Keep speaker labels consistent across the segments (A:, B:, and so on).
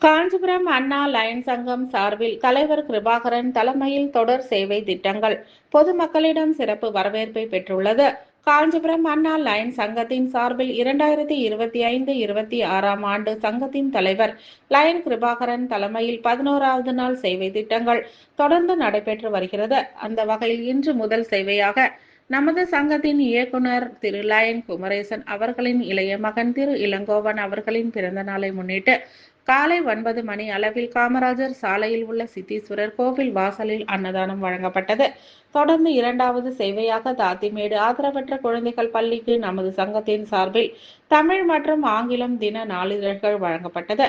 A: காஞ்சிபுரம் அண்ணா line சங்கம் சார்பில் தலைவர் கிருபாகரன் தலைமையில் தொடர் சேவை திட்டங்கள் பொதுமக்களிடம் சிறப்பு வரவேற்பை பெற்றுள்ளது. காஞ்சிபுரம் அண்ணா லயன் சங்கத்தின் சார்பில் 2025-26 ஆண்டு சங்கத்தின் தலைவர் லயன் கிருபாகரன் தலைமையில் 11வது நாள் சேவை திட்டங்கள் தொடர்ந்து நடைபெற்று வருகிறது. அந்த வகையில் இன்று முதல் சேவையாக நமது சங்கத்தின் இயக்குனர் திரு லயன் குமரேசன் அவர்களின் இளைய மகன் திரு இளங்கோவன் அவர்களின் பிறந்த நாளை முன்னிட்டு காலை 9 மணி அளவில் காமராஜர் சாலையில் உள்ள சித்தீஸ்வரர் கோவில் வாசலில் அன்னதானம் வழங்கப்பட்டது. தொடர்ந்து 2வது சேவையாக தாத்திமேடு ஆதரவற்ற குழந்தைகள் பள்ளிக்கு நமது சங்கத்தின் சார்பில் தமிழ் மற்றும் ஆங்கிலம் தின நாளிதழ்கள் வழங்கப்பட்டது.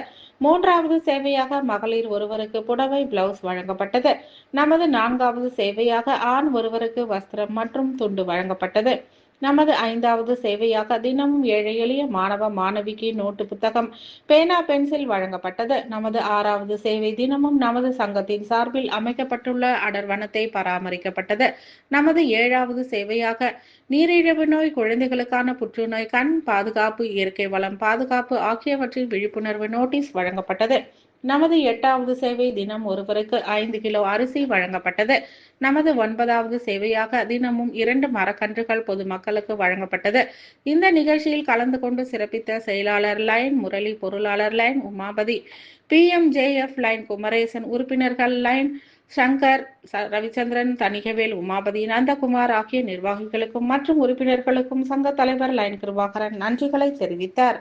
A: 3வது சேவையாக மகளிர் ஒருவருக்கு புடவை பிளவுஸ் வழங்கப்பட்டது. நமது 4வது சேவையாக ஆண் ஒருவருக்கு வஸ்திரம் மற்றும் துண்டு வழங்கப்பட்டது. நமது 5வது சேவையாக தினமும் ஏழை எளிய மாணவ மாணவிக்கு நோட்டு புத்தகம் பேனா பென்சில் வழங்கப்பட்டது. நமது 6வது சேவை தினமும் நமது சங்கத்தின் சார்பில் அமைக்கப்பட்டுள்ள அடர்வனத்தை பராமரிக்கப்பட்டது. நமது 7வது சேவையாக நீரிழிவு நோய், குழந்தைகளுக்கான புற்றுநோய், கண் பாதுகாப்பு, இயற்கை வளம் பாதுகாப்பு ஆகியவற்றில் விழிப்புணர்வு நோட்டீஸ் வழங்கப்பட்டது. நமது 8வது சேவை தினம் ஒருவருக்கு 5 கிலோ அரிசி வழங்கப்பட்டது. நமது 9வது சேவையாக தினமும் 2 மரக்கன்றுகள் பொதுமக்களுக்கு வழங்கப்பட்டது. இந்த நிகழ்ச்சியில் கலந்து கொண்டு சிறப்பித்த செயலாளர் லயன் முரளி, பொருளாளர் Lion Umapathi, PMJF Lion Kumaresan, உறுப்பினர்கள் லயன் சங்கர், ரவிச்சந்திரன், தணிகவேல், உமாபதி, நந்தகுமார் ஆகிய நிர்வாகிகளுக்கும் மற்றும் உறுப்பினர்களுக்கும் சங்க தலைவர் லயன் கிருபாகரன் நன்றிகளை தெரிவித்தார்.